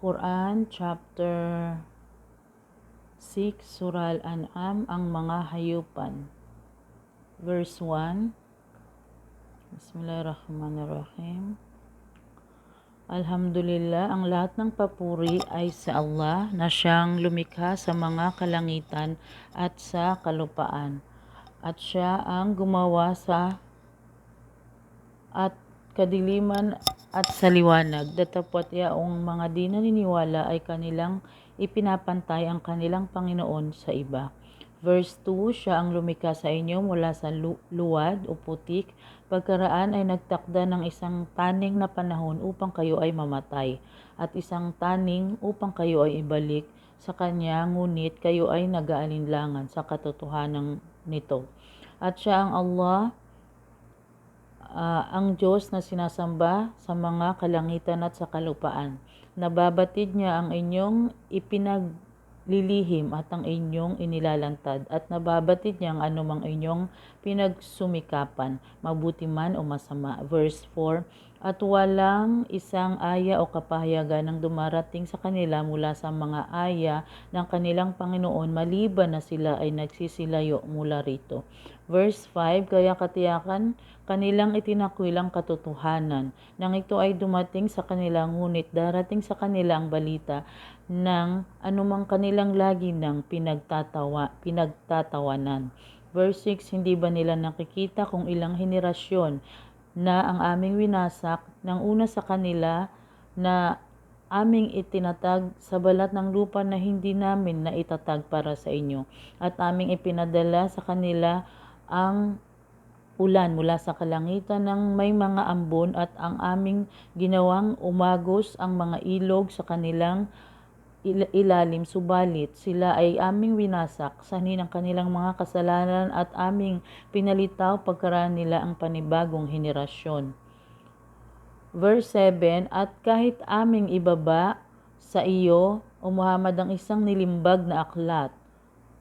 Quran chapter 6 Surah Al-An'am, ang mga hayupan. Verse 1. Bismillahirrahmanirrahim. Alhamdulillah, ang lahat ng papuri ay sa Allah na siyang lumikha sa mga kalangitan at sa kalupaan. At siya ang gumawa sa at kadiliman at sa liwanag. Datapwat yaong mga di naniniwala ay kanilang ipinapantay ang kanilang Panginoon sa iba. Verse 2, siya ang lumikha sa inyo mula sa luwad o putik. Pagkaraan ay nagtakda ng isang taning na panahon upang kayo ay mamatay, at isang taning upang kayo ay ibalik sa Kanya, ngunit kayo ay nag-aalinlangan sa katotohanan nito. At siya ang Allah, ang Diyos na sinasamba sa mga kalangitan at sa kalupaan. Nababatid niya ang inyong ipinaglilihim at ang inyong inilalantad, at nababatid niya ang anumang inyong pinagsumikapan, mabuti man o masama. Verse 4, at walang isang aya o kapahayagan ang dumarating sa kanila mula sa mga aya ng kanilang Panginoon maliban na sila ay nagsisilayo mula rito. Verse 5, kaya katiyakan kanilang itinakwilang katotohanan nang ito ay dumating sa kanila, ngunit darating sa kanila ang balita ng anumang kanilang lagi ng pinagtatawanan. Verse 6, hindi ba nila nakikita kung ilang henerasyon na ang aming winasak ng una sa kanila na aming itinatag sa balat ng lupa na hindi namin na itatag para sa inyo, at aming ipinadala sa kanila ang ulan mula sa kalangitan ng may mga ambon, at ang aming ginawang umagos ang mga ilog sa kanilang ilalim, subalit sila ay aming winasak sa ng kanilang mga kasalanan, at aming pinalitaw pagkaraan nila ang panibagong henerasyon. Verse 7, at kahit aming ibaba sa iyo, O Muhammad, ang isang nilimbag na aklat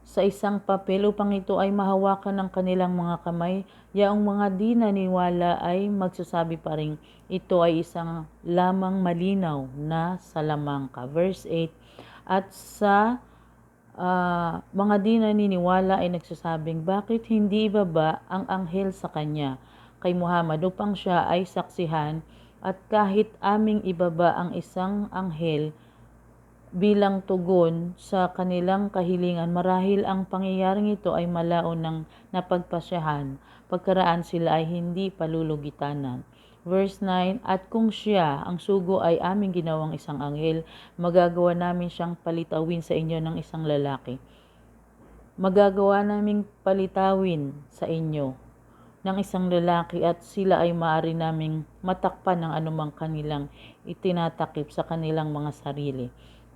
sa isang papel upang ito ay mahawakan ng kanilang mga kamay, yaong mga di naniwala ay magsasabi pa rin, ito ay isang lamang malinaw na salamangka. Verse 8, at sa mga di naniniwala ay nagsasabing, bakit hindi ibaba ang anghel sa kanya, kay Muhammad, upang siya ay saksihan, at kahit aming ibaba ang isang anghel bilang tugon sa kanilang kahilingan, marahil ang pangyayaring ito ay malaon ng napagpasyahan, pagkaraan sila ay hindi palulugitanan. Verse 9, at kung siya, ang sugo, ay aming ginawang isang anghel, magagawa namin siyang palitawin sa inyo ng isang lalaki. Magagawa naming palitawin sa inyo ng isang lalaki, at sila ay maaari naming matakpan ng anumang kanilang itinatakip sa kanilang mga sarili.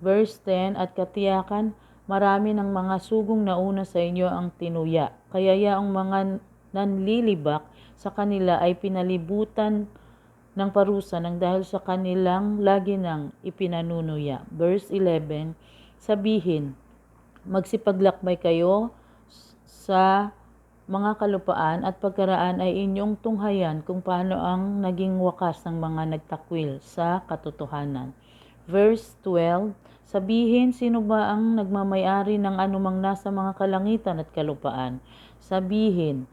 Verse 10, at katiyakan, marami ng mga sugong nauna sa inyo ang tinuya, kaya yaong mga nanlilibak sa kanila ay pinalibutan ng parusa ng dahil sa kanilang lagi ng ipinanunuya. Verse 11, sabihin, magsipaglakbay kayo sa mga kalupaan, at pagkaraan ay inyong tunghayan kung paano ang naging wakas ng mga nagtakwil sa katotohanan. Verse 12, sabihin, sino ba ang nagmamayari ng anumang nasa mga kalangitan at kalupaan? Sabihin,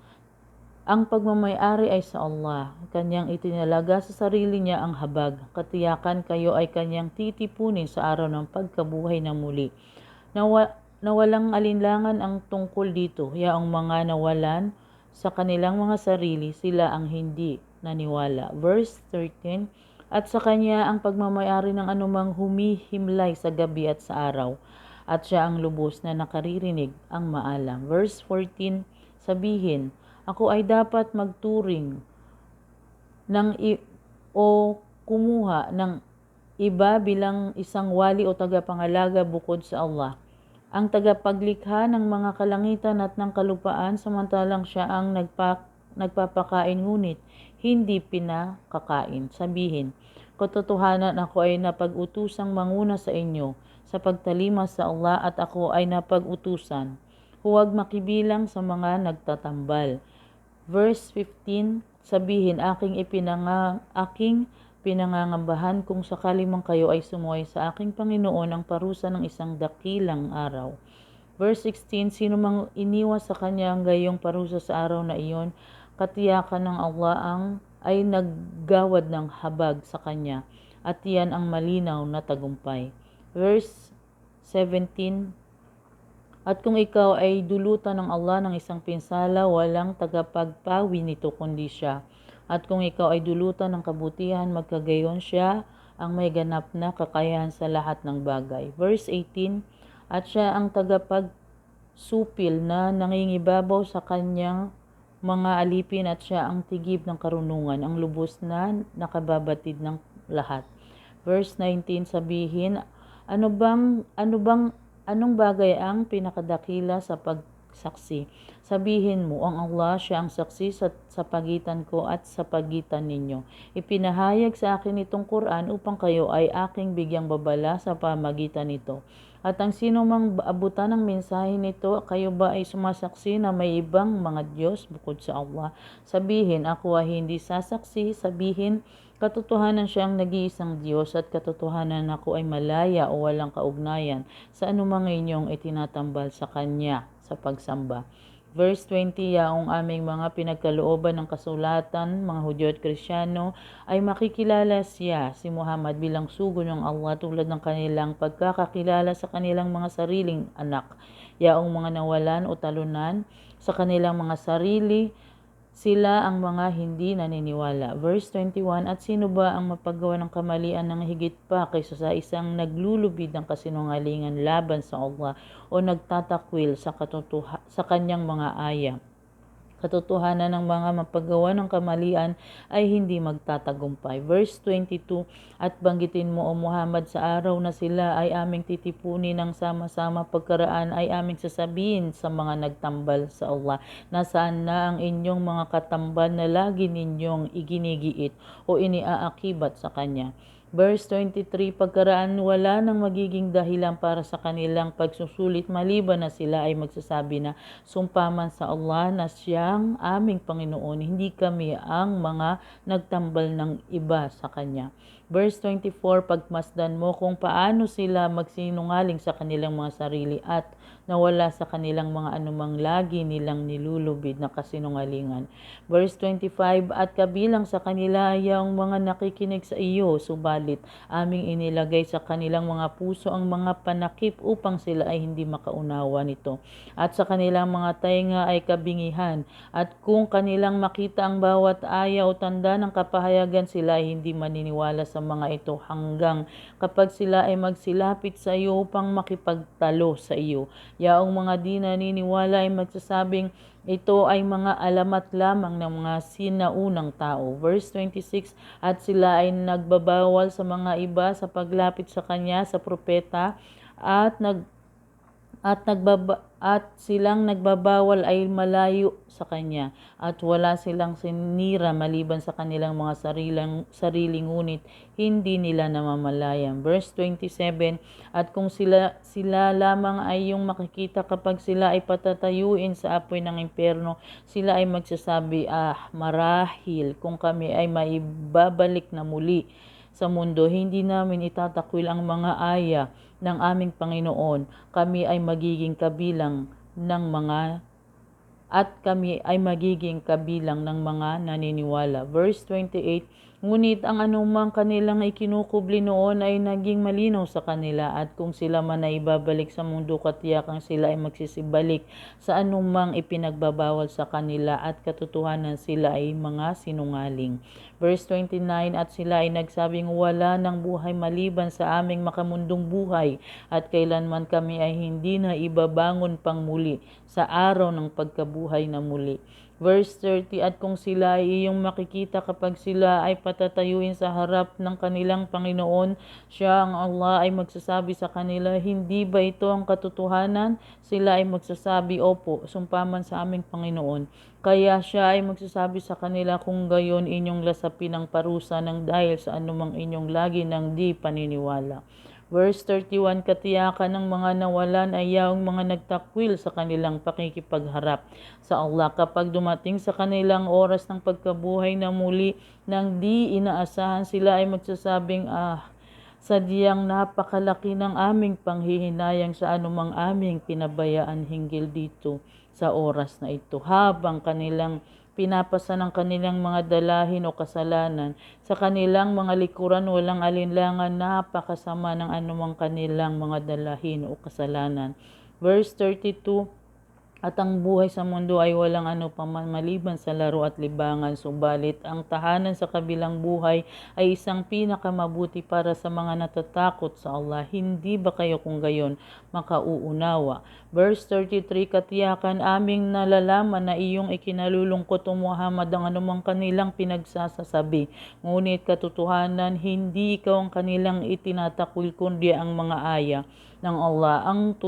ang pagmamayari ay sa Allah. Kanyang itinalaga sa sarili niya ang habag. Katiyakan kayo ay kanyang titipunin sa araw ng pagkabuhay na muli. Nawalang alinlangan ang tungkol dito. Yaong mga nawalan sa kanilang mga sarili, sila ang hindi naniwala. Verse 13, at sa kanya ang pagmamayari ng anumang humihimlay sa gabi at sa araw, at siya ang lubos na nakaririnig ang maalam. Verse 14, sabihin, ako ay dapat magturing o kumuha ng iba bilang isang wali o tagapangalaga bukod sa Allah, ang tagapaglikha ng mga kalangitan at ng kalupaan, samantalang siya ang nagpapakain ngunit hindi pinakakain. Sabihin, katotohanan, ako ay napag-utusang manguna sa inyo sa pagtalima sa Allah, at ako ay napag-utusan. Huwag makibilang sa mga nagtatambal. Verse 15, sabihin, aking pinangangambahan kung sakali man kayo ay sumuway sa aking Panginoon ang parusa ng isang dakilang araw. Verse 16, sino mang iniwas sa kanya ang gayong parusa sa araw na iyon, katiyakan ng Allah ay naggawad ng habag sa kanya, at iyan ang malinaw na tagumpay. Verse 17, at kung ikaw ay dulutan ng Allah ng isang pinsala, walang tagapagpawi nito kundi siya. At kung ikaw ay dulutan ng kabutihan, magkagayon siya ang may ganap na kakayahan sa lahat ng bagay. Verse 18, at siya ang tagapagsupil na nangingibabaw sa kanyang mga alipin, at siya ang tigib ng karunungan, ang lubos na nakababatid ng lahat. Verse 19, sabihin, anong bagay ang pinakadakila sa pagsaksi? Sabihin mo, ang Allah siya ang saksi sa pagitan ko at sa pagitan ninyo. Ipinahayag sa akin itong Quran upang kayo ay aking bigyang babala sa pamagitan nito. At ang sino mang abutan ng mensahe nito, kayo ba ay sumasaksi na may ibang mga Diyos bukod sa Allah? Sabihin, ako ay hindi sasaksi. Sabihin, katotohanan siyang nag-iisang Diyos, at katotohanan ako ay malaya o walang kaugnayan sa anumang inyong itinatambal sa Kanya sa pagsamba. Verse 20, yaong aming mga pinagkalooban ng kasulatan, mga Hudyo at Kristyano, ay makikilala siya, si Muhammad, bilang sugo ng Allah tulad ng kanilang pagkakakilala sa kanilang mga sariling anak. Yaong mga nawalan o talunan sa kanilang mga sarili, sila ang mga hindi naniniwala. Verse 21, at sino ba ang mapagawa ng kamalian ng higit pa kaysa sa isang naglulubid ng kasinungalingan laban sa Allah o nagtatakwil sa kanyang mga aya? Katotohanan ng mga mapagawa ng kamalian ay hindi magtatagumpay. Verse 22, at banggitin mo o Muhammad sa araw na sila ay aming titipunin ng sama-sama, pagkaraan ay aming sasabihin sa mga nagtambal sa Allah, nasaan na ang inyong mga katambal na lagi ninyong iginigiit o iniaakibat sa Kanya. Verse 23, pagkaraan wala nang magiging dahilan para sa kanilang pagsusulit maliban na sila ay magsasabi na, sumpaman sa Allah na siyang aming Panginoon, hindi kami ang mga nagtambal ng iba sa Kanya. Verse 24, pagmasdan mo kung paano sila magsinungaling sa kanilang mga sarili at nawala sa kanilang mga anumang lagi nilang nilulubid na kasinungalingan. Verse 25, at kabilang sa kanila ay ang mga nakikinig sa iyo, subalit aming inilagay sa kanilang mga puso ang mga panakip upang sila ay hindi makaunawa nito. At sa kanilang mga tainga ay kabingihan, at kung kanilang makita ang bawat aya o tanda ng kapahayagan, sila ay hindi maniniwala sa mga ito hanggang kapag sila ay magsilapit sa iyo upang makipagtalo sa iyo. Yaong mga di naniniwala ay magsasabing, ito ay mga alamat lamang ng mga sinaunang tao. Verse 26, at sila ay nagbabawal sa mga iba sa paglapit sa Kanya sa propeta, at silang nagbabawal ay malayo sa Kanya, at wala silang sinira maliban sa kanilang mga sarili, ngunit hindi nila namamalayan. Verse 27, at kung sila lamang ay yung makikita kapag sila ay patatayuin sa apoy ng impyerno, sila ay magsasabi, marahil kung kami ay maibabalik na muli sa mundo, hindi namin itatakwil ang mga aya ng aming Panginoon. Kami ay magiging kabilang ng mga naniniwala. Verse 28, ngunit ang anumang kanilang ikinukubli noon ay naging malinaw sa kanila, at kung sila man ay ibabalik sa mundo, katiyakang sila ay magsisibalik sa anumang ipinagbabawal sa kanila, at katotohanan sila ay mga sinungaling. Verse 29, at sila ay nagsabing, wala ng buhay maliban sa aming makamundong buhay, at kailanman kami ay hindi na ibabangon pang muli sa araw ng pagkabuhay na muli. Verse 30, at kung sila ay iyong makikita kapag sila ay patatayuin sa harap ng kanilang Panginoon, siya ang Allah ay magsasabi sa kanila, hindi ba ito ang katotohanan? Sila ay magsasabi, opo, sumpaman sa aming Panginoon. Kaya siya ay magsasabi sa kanila, kung gayon inyong lasapin ang parusa ng dahil sa anumang inyong lagi ng di paniniwala. Verse 31, katiyakan ng mga nawalan ay yaong mga nagtakwil sa kanilang pakikipagharap sa Allah kapag dumating sa kanilang oras ng pagkabuhay na muli nang di inaasahan, sila ay magsasabing, sadyang napakalaki ng aming panghihinayang sa anumang aming pinabayaan hinggil dito sa oras na ito, habang kanilang pinapasa ng kanilang mga dalahin o kasalanan sa kanilang mga likuran, walang alinlangan, napakasama ng anumang kanilang mga dalahin o kasalanan. Verse 32, at ang buhay sa mundo ay walang ano paman maliban sa laro at libangan, subalit ang tahanan sa kabilang buhay ay isang pinakamabuti para sa mga natatakot sa Allah. Hindi ba kayo kung gayon makauunawa? Verse 33, katiyakan aming nalalaman na iyong ikinalulungkot o Muhammad ang anumang kanilang pinagsasasabi, ngunit katotohanan hindi ikaw ang kanilang itinatakwil kundi ang mga aya ng Allah ang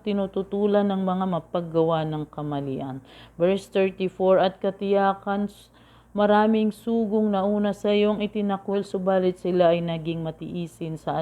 tinututulan ng mga mapaggawa ng kamalian. Verse 34, at katiyakan maraming sugong nauna sa iyong itinakwil, subalit sila ay naging matiisin sa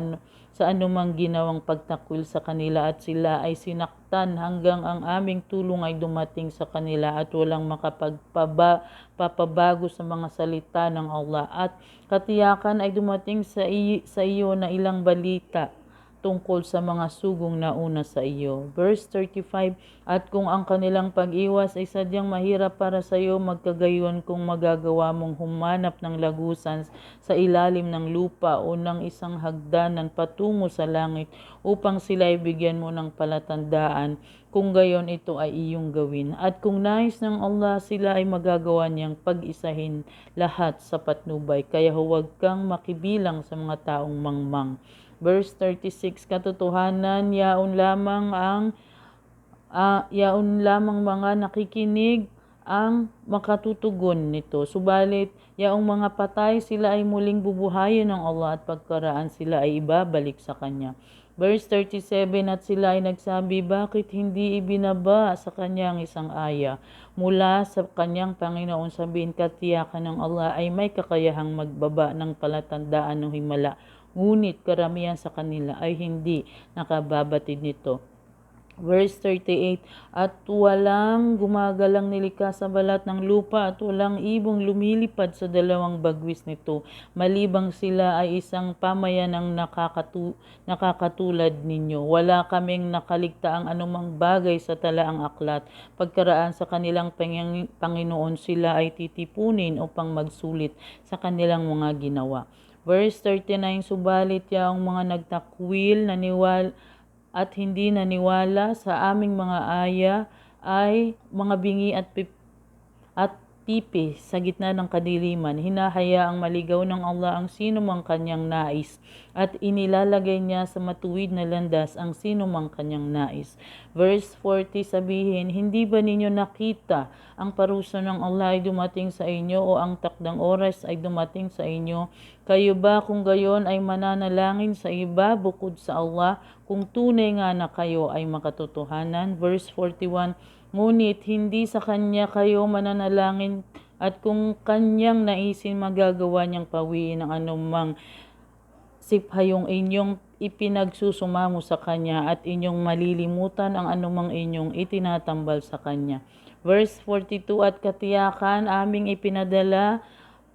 anumang ginawang pagtakwil sa kanila, at sila ay sinaktan hanggang ang aming tulong ay dumating sa kanila, at walang makapagpapabago sa mga salita ng Allah. At katiyakan ay dumating sa iyo na ilang balita tungkol sa mga sugong nauna sa iyo. Verse 35, at kung ang kanilang pag-iwas ay sadyang mahirap para sa iyo, magkagayon kung magagawa mong humanap ng lagusan sa ilalim ng lupa o ng isang hagdanan patungo sa langit upang sila ibigyan mo ng palatandaan, kung gayon ito ay iyong gawin. At kung nais ng Allah, sila ay magagawa niyang pag-isahin lahat sa patnubay, kaya huwag kang makibilang sa mga taong mangmang. Verse 36, katotohanan yaon lamang mga nakikinig ang makatutugon nito, subalit yaong mga patay sila ay muling bubuhayin ng Allah, at pagkaraan sila ay ibabalik sa Kanya. Verse 37, at sila ay nagsabi, bakit hindi ibinaba sa Kanya ang isang aya mula sa Kanyang Panginoon? Sabihin, katiyakan ng Allah ay may kakayahang magbaba ng palatandaan ng himala, ngunit karamihan sa kanila ay hindi nakababatid nito. Verse 38, at walang gumagalang nilikha sa balat ng lupa, at walang ibong lumilipad sa dalawang bagwis nito, malibang sila ay isang pamayanang nakakatulad ninyo. Wala kaming nakaligtaang anumang bagay sa talaang aklat. Pagkaraan sa kanilang Panginoon, sila ay titipunin upang magsulit sa kanilang mga ginawa. Verse 39, subalit yaong mga nagtakwil at hindi naniwala sa aming mga aya ay mga bingi at pipi sa gitna ng kadiliman. Hinahayaang maligaw ng Allah ang sino mang kanyang nais, at inilalagay niya sa matuwid na landas ang sino mang kanyang nais. Verse 40, sabihin, hindi ba ninyo nakita ang parusa ng Allah ay dumating sa inyo, o ang takdang oras ay dumating sa inyo? Kayo ba kung gayon ay mananalangin sa iba bukod sa Allah, kung tunay nga na kayo ay makatotohanan? Verse 41, ngunit hindi sa Kanya kayo mananalangin, at kung Kanyang naisin, magagawa niyang pawiin ang anumang siphayong inyong ipinagsusumamo sa Kanya, at inyong malilimutan ang anumang inyong itinatambal sa Kanya. Verse 42, at katiyakan aming ipinadala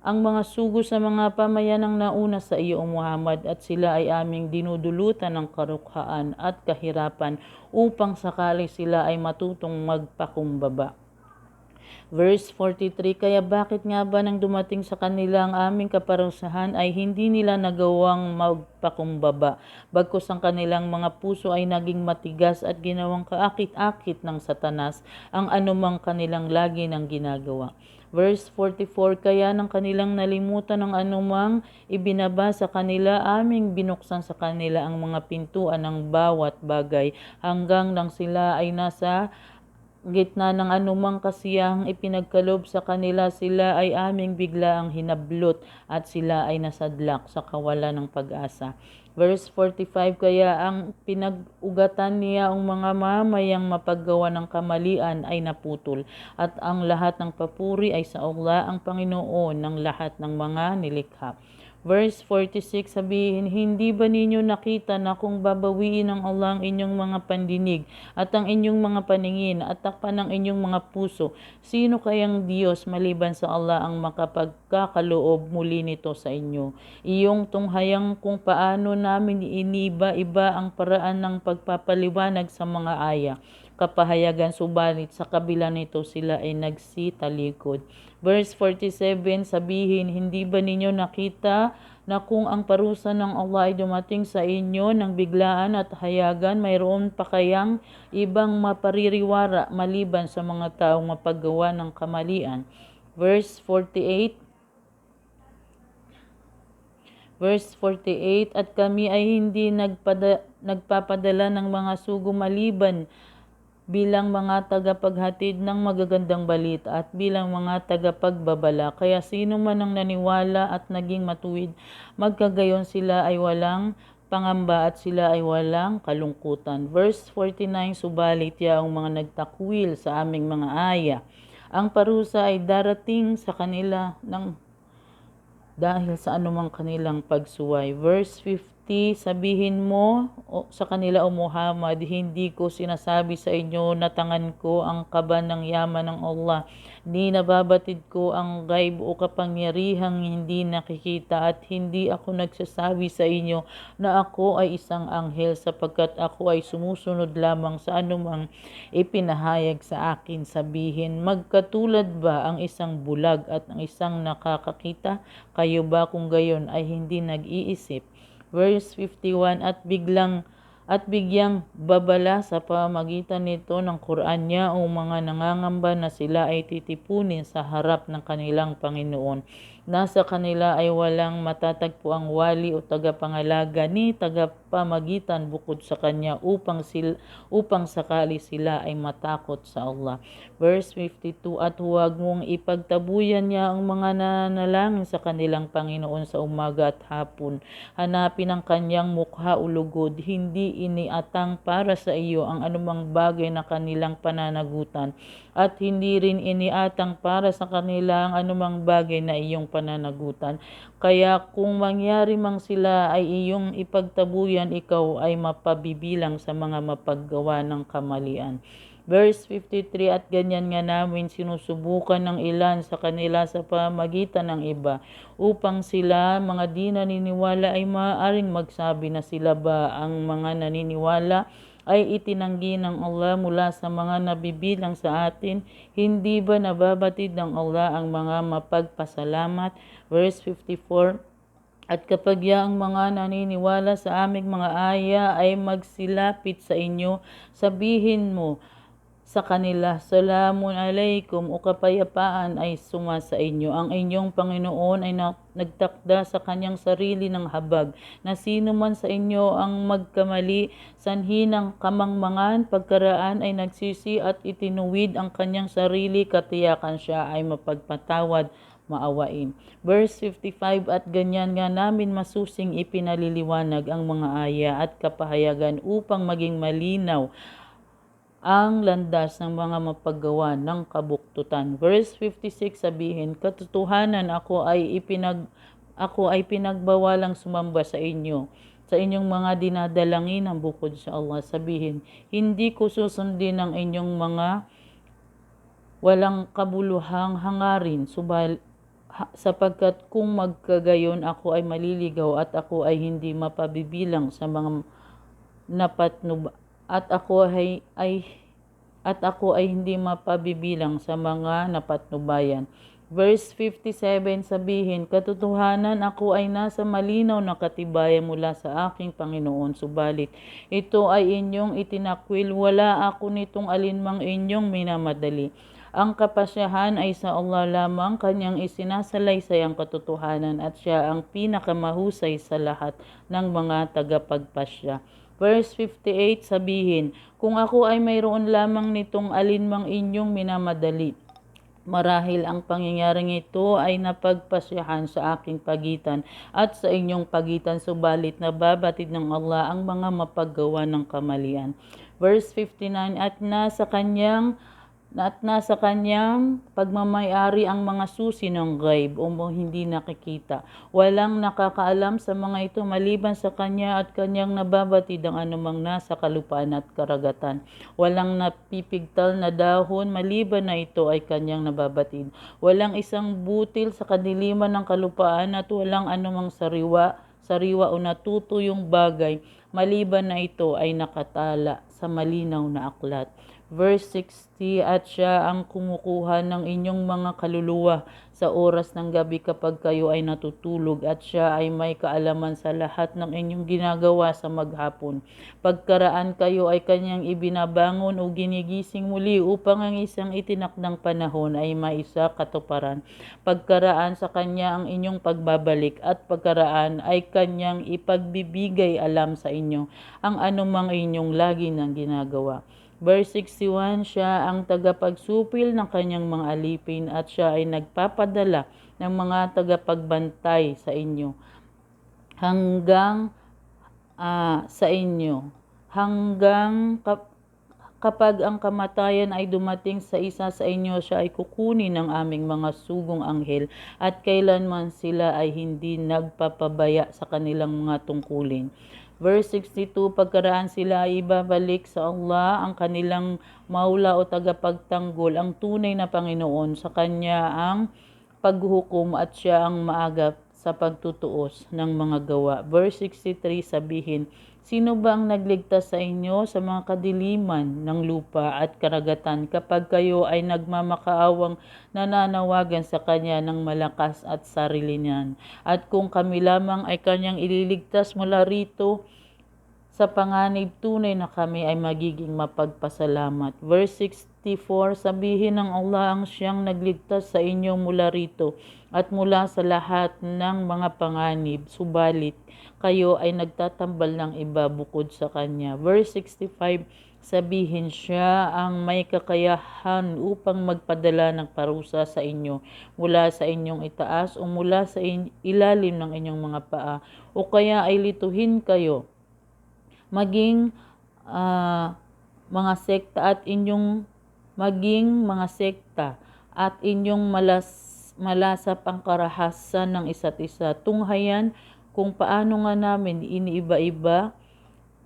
ang mga sugo sa mga pamayanang nauna sa iyo, Muhammad, at sila ay aming dinudulutan ng karukhaan at kahirapan upang sakali sila ay matutong magpakumbaba. Verse 43, kaya bakit nga ba nang dumating sa kanila ang aming kaparusahan ay hindi nila nagawang magpakumbaba, bagkus ang kanilang mga puso ay naging matigas at ginawang kaakit-akit ng Satanas ang anumang kanilang lagi ng ginagawa. Verse 44, kaya nang kanilang nalimutan ng anumang ibinaba sa kanila, aming binuksan sa kanila ang mga pintuan ng bawat bagay, hanggang nang sila ay nasa gitna ng anumang kasiyahang ipinagkalob sa kanila, sila ay aming biglaang hinablot, at sila ay nasadlak sa kawalan ng pag-asa. Verse 45, kaya ang pinag-ugatan niya ang mga mamayang mapaggawa ng kamalian ay naputol, at ang lahat ng papuri ay sa Allah, ang Panginoon ng lahat ng mga nilikha. Verse 46, sabihin, hindi ba ninyo nakita na kung babawiin ng Allah ang inyong mga pandinig at ang inyong mga paningin at takpan ng inyong mga puso, sino kayang Diyos maliban sa Allah ang makapagkakaloob muli nito sa inyo? Iyong tunghayang kung paano namin iniba-iba ang paraan ng pagpapaliwanag sa mga aya, kapahayagan, subalit sa kabila nito sila ay nagsitalikod. Verse 47, sabihin, hindi ba ninyo nakita na kung ang parusa ng Allah ay dumating sa inyo ng biglaan at hayagan, mayroon pa kayang ibang mapaririwara maliban sa mga taong mapaggawa ng kamalian? Verse 48, at kami ay hindi nagpapadala ng mga sugo maliban bilang mga tagapaghatid ng magagandang balita at bilang mga tagapagbabala. Kaya sino man ang naniwala at naging matuwid, magkagayon sila ay walang pangamba at sila ay walang kalungkutan. Verse 49, subalit yaong mga nagtakwil sa aming mga aya, ang parusa ay darating sa kanila dahil sa anumang kanilang pagsuway. Verse 50, sabihin mo sa kanila, O Muhammad, hindi ko sinasabi sa inyo na tangan ko ang kaba ng yaman ng Allah, ni nababatid ko ang gaib o kapangyarihang hindi nakikita, at hindi ako nagsasabi sa inyo na ako ay isang anghel, sapagkat ako ay sumusunod lamang sa anumang ipinahayag sa akin. Sabihin, magkatulad ba ang isang bulag at ang isang nakakakita? Kayo ba kung gayon ay hindi nag-iisip? Verse 51, at bigyang babala sa pamamagitan nito ng Quran niya o mga nangangamba na sila ay titipunin sa harap ng kanilang Panginoon. Nasa kanila ay walang matatagpo ang wali o tagapangalaga ni tagapamagitan bukod sa kanya upang sakali sila ay matakot sa Allah. Verse 52, at huwag mong ipagtabuyan niya ang mga nanalangin sa kanilang Panginoon sa umaga at hapon. Hanapin ang kanyang mukha o lugod. Hindi iniatang para sa iyo ang anumang bagay na kanilang pananagutan, at hindi rin iniatang para sa kanila ang anumang bagay na iyong pananagutan. Kaya kung mangyari mang sila ay iyong ipagtabuyan, ikaw ay mapabibilang sa mga mapaggawa ng kamalian. Verse 53, at ganyan nga namin sinusubukan ng ilan sa kanila sa pamamagitan ng iba, upang sila mga di naniniwala ay maaaring magsabi na sila ba ang mga naniniwala ay itinanggi ng Allah mula sa mga nabibilang sa atin? Hindi ba nababatid ng Allah ang mga mapagpasalamat? Verse 54, at kapag ang mga naniniwala sa aming mga aya ay magsilapit sa inyo, sabihin mo sa kanila, Salamun alaikum, o kapayapaan ay suma sa inyo. Ang inyong Panginoon ay nagtakda sa kanyang sarili ng habag, na sino man sa inyo ang magkamali, sanhi ng kamangmangan, pagkaraan ay nagsisi at itinuwid ang kanyang sarili, katiyakan siya ay mapagpatawad, maawain. Verse 55, at ganyan nga namin masusing ipinaliliwanag ang mga aya at kapahayagan upang maging malinaw ang landas ng mga mapaggawa ng kabuktutan. Verse 56, sabihin, katotohanan ako ay pinagbawalang sumamba sa inyo, sa inyong mga dinadalangin ang bukod sa Allah. Sabihin, hindi ko susundin ang inyong mga walang kabuluhang hangarin, sapagkat kung magkagayon ako ay maliligaw at ako ay hindi mapabibilang sa mga napatnub at ako ay hindi mapabibilang sa mga napatnubayan. Verse 57, sabihin, katotohanan ako ay nasa malinaw na katibayan mula sa aking Panginoon, subalit ito ay inyong itinakwil, wala ako nitong alinmang inyong minamadali. Ang kapasyahan ay sa Allah lamang, kanyang isinasalaysay ang katotohanan, at siya ang pinakamahusay sa lahat ng mga tagapagpasya. Verse 58, sabihin, kung ako ay mayroon lamang nitong alinmang inyong minamadali, marahil ang pangyayaring ito ay napagpasyahan sa aking pagitan at sa inyong pagitan, subalit nababatid ng Allah ang mga mapaggawa ng kamalian. Verse 59, at nasa kanyang at nasa kanyang pagmamayari ang mga susi ng ghaib o hindi nakikita. Walang nakakaalam sa mga ito maliban sa kanya at kanyang nababatid ang anumang nasa kalupaan at karagatan. Walang napipigtal na dahon maliban na ito ay kanyang nababatid. Walang isang butil sa kadiliman ng kalupaan at walang anumang sariwa o natutuyong bagay maliban na ito ay nakatala sa malinaw na aklat. Verse 60, at siya ang kumukuha ng inyong mga kaluluwa sa oras ng gabi kapag kayo ay natutulog, at siya ay may kaalaman sa lahat ng inyong ginagawa sa maghapon. Pagkaraan kayo ay kanyang ibinabangon o ginigising muli upang ang isang itinakdang panahon ay maisa katuparan. Pagkaraan sa kanya ang inyong pagbabalik, at pagkaraan ay kanyang ipagbibigay alam sa inyo ang anumang inyong lagi nang ginagawa. Verse 61, siya ang tagapagsupil ng kanyang mga alipin, at siya ay nagpapadala ng mga tagapagbantay sa inyo hanggang kapag ang kamatayan ay dumating sa isa sa inyo, siya ay kukunin ng aming mga sugong anghel, at kailanman sila ay hindi nagpapabaya sa kanilang mga tungkulin. Verse 62, pagkaraan sila ay ibabalik sa Allah ang kanilang maula o tagapagtanggol, ang tunay na Panginoon. Sa Kanya ang paghuhukom, at siya ang maagap sa pagtutuos ng mga gawa. Verse 63, sabihin, sino ba ang nagligtas sa inyo sa mga kadiliman ng lupa at karagatan kapag kayo ay nagmamakaawang nananawagan sa Kanya ng malakas at sarili niyan? At kung kami lamang ay Kanyang ililigtas mula rito sa panganib, tunay na kami ay magiging mapagpasalamat. Verse 64, sabihin ng Allah ang siyang nagligtas sa inyo mula rito at mula sa lahat ng mga panganib, subalit kayo ay nagtatambal ng iba bukod sa Kanya. Verse 65, sabihin siya ang may kakayahan upang magpadala ng parusa sa inyo mula sa inyong itaas o mula sa ilalim ng inyong mga paa, o kaya ay lituhin kayo maging mga sekta at inyong malasap ang karahasan ng isa't isa. Tunghayan kung paano nga namin iniiba-iba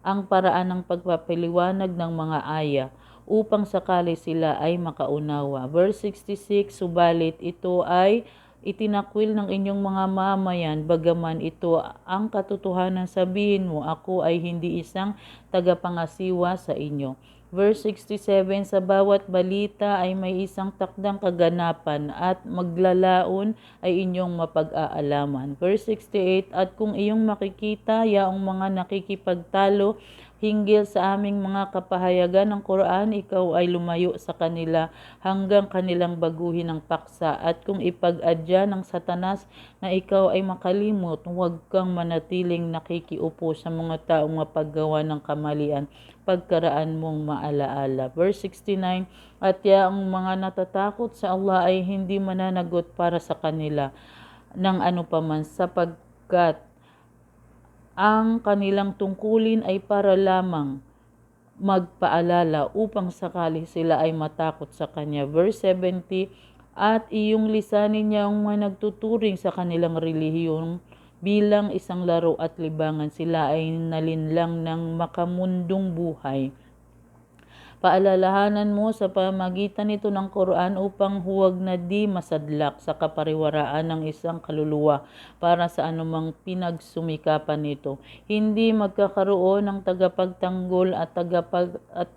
ang paraan ng pagpapaliwanag ng mga aya upang sakali sila ay makaunawa. Verse 66, subalit ito ay itinakwil ng inyong mga mamayan, bagaman ito ang katotohanan, sabihin mo, ako ay hindi isang tagapangasiwa sa inyo. Verse 67, sa bawat balita ay may isang takdang kaganapan, at maglalaon ay inyong mapag-aalaman. Verse 68, at kung iyong makikita yaong mga nakikipagtalo hinggil sa aming mga kapahayagan ng Quran, ikaw ay lumayo sa kanila hanggang kanilang baguhin ng paksa. At kung ipag-adya ng Satanas na ikaw ay makalimot, huwag kang manatiling nakikiupo sa mga taong mapaggawa ng kamalian pagkaraan mong maalaala. Verse 69, at yaong mga natatakot sa Allah ay hindi mananagot para sa kanila ng anupaman, sapagkat ang kanilang tungkulin ay para lamang magpaalala upang sakali sila ay matakot sa Kanya. Verse 70, at iyong lisanin niya ang mga nagtuturing sa kanilang relihiyon bilang isang laro at libangan. Sila ay nalinlang ng makamundong buhay. Paalalahanan mo sa pamagitan nito ng Quran upang huwag na di masadlak sa kapariwaraan ng isang kaluluwa para sa anumang pinagsumikapan nito. Hindi magkakaroon ng tagapagtanggol at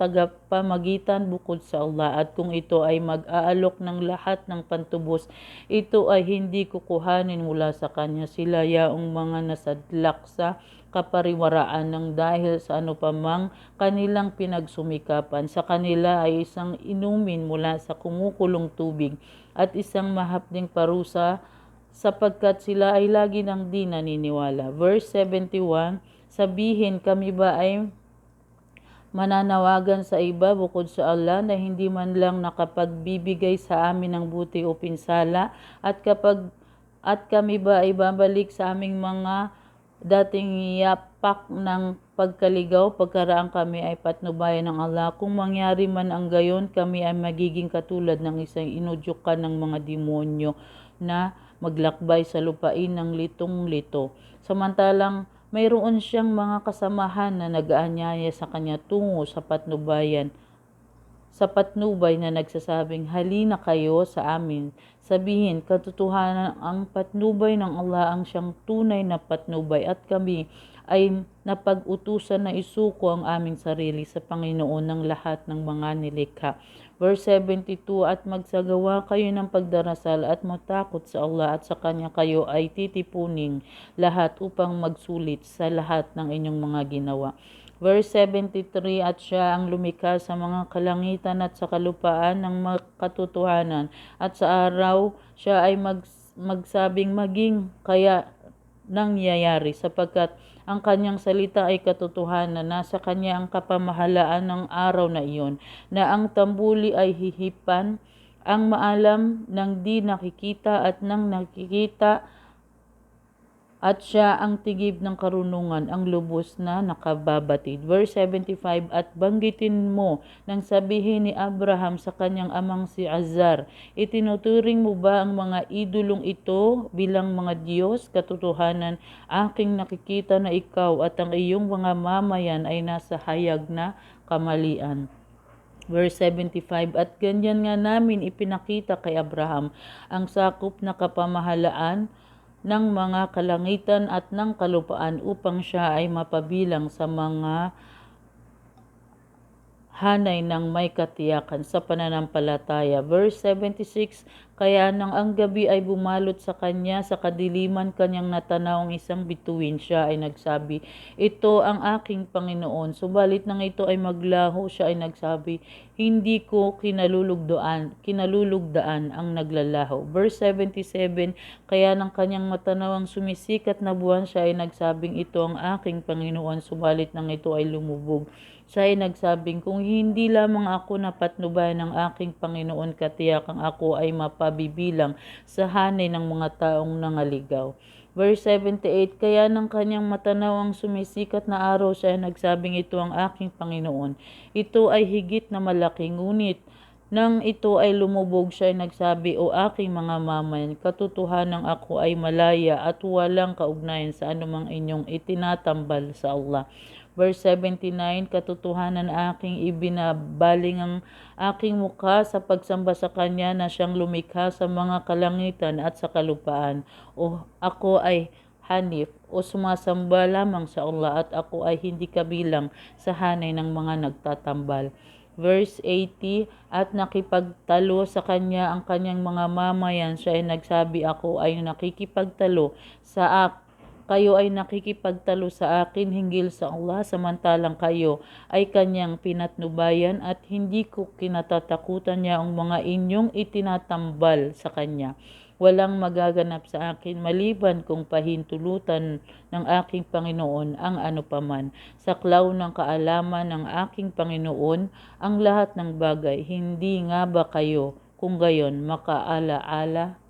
tagapamagitan bukod sa Allah, at kung ito ay mag-aalok ng lahat ng pantubos, ito ay hindi kukuhanin mula sa Kanya. Sila yaong mga nasadlak sa kapariwaraan ng dahil sa anupamang kanilang pinagsumikapan. Sa kanila ay isang inumin mula sa kumukulong tubig at isang mahapding parusa, sapagkat sila ay lagi nang di naniniwala. Verse 71, sabihin, kami ba ay mananawagan sa iba bukod sa Allah na hindi man lang nakapagbibigay sa amin ng buti o pinsala, at kami ba ay babalik sa aming mga dating yapak ng pagkaligaw, pagkaraan kami ay patnubayan ng Allah. Kung mangyari man ang gayon, kami ay magiging katulad ng isang inudyukan ng mga demonyo na maglakbay sa lupain ng litong-lito. Samantalang mayroon siyang mga kasamahan na nag-aanyaya sa kanya tungo sa patnubayan. Sa patnubay na nagsasabing, halina kayo sa amin. Sabihin, katotohanan ang patnubay ng Allah ang siyang tunay na patnubay at kami ay napag-utusan na isuko ang aming sarili sa Panginoon ng lahat ng mga nilikha. Verse 72, at magsagawa kayo ng pagdarasal at matakot sa Allah at sa Kanya kayo ay titipuning lahat upang magsulit sa lahat ng inyong mga ginawa. Verse 73, at siya ang lumikha sa mga kalangitan at sa kalupaan ng katotohanan. At sa araw, siya ay magsabing maging kaya nangyayari sapagkat ang kanyang salita ay katotohanan. Nasa kanya ang kapamahalaan ng araw na iyon, na ang tambuli ay hihipan, ang maalam ng di nakikita at nang nakikita, at siya ang tigib ng karunungan, ang lubos na nakababatid. Verse 75, at banggitin mo nang sabihin ni Abraham sa kanyang amang si Azar, itinuturing mo ba ang mga idolong ito bilang mga Diyos? Katotohanan, aking nakikita na ikaw at ang iyong mga mamayan ay nasa hayag na kamalian. Verse 75, at ganyan nga namin ipinakita kay Abraham ang sakop na kapamahalaan ng mga kalangitan at ng kalupaan upang siya ay mapabilang sa mga hanay ng may katiyakan sa pananampalataya. Verse 76, kaya nang ang gabi ay bumalot sa kanya, sa kadiliman kanyang natanaw ang isang bituin, siya ay nagsabi, ito ang aking Panginoon. Subalit nang ito ay maglaho, siya ay nagsabi, hindi ko kinalulugdaan ang naglalaho. Verse 77, kaya nang kanyang matanaw ang sumisikat na buwan, siya ay nagsabing, ito ang aking Panginoon. Subalit nang ito ay lumubog, siya ay nagsabing, kung hindi lamang ako napatnubayan ng aking Panginoon, katiyakang ako ay mapabibilang sa hanay ng mga taong nangaligaw. Verse 78, kaya nang kanyang matanaw ang sumisikat na araw, siya ay nagsabing, ito ang aking Panginoon. Ito ay higit na malaki, ngunit nang ito ay lumubog, siya ay nagsabi, o aking mga mamayan, katotohanan ako ay malaya at walang kaugnayan sa anumang inyong itinatambal sa Allah. Verse 79, katotohanan aking ibinabaling ang aking mukha sa pagsamba sa Kanya na siyang lumikha sa mga kalangitan at sa kalupaan. O ako ay hanif o sumasamba lamang sa Allah at ako ay hindi kabilang sa hanay ng mga nagtatambal. Verse 80, at nakipagtalo sa kanya ang kanyang mga mamayan, siya ay nagsabi, ako ay nakikipagtalo sa kayo ay nakikipagtalo sa akin hinggil sa Allah, samantalang kayo ay kanyang pinatnubayan at hindi ko kinatatakutan niya ang mga inyong itinatambal sa kanya. Walang magaganap sa akin maliban kung pahintulutan ng aking Panginoon ang anupaman. Sa klaw ng kaalaman ng aking Panginoon ang lahat ng bagay. Hindi nga ba kayo kung gayon makaalaala?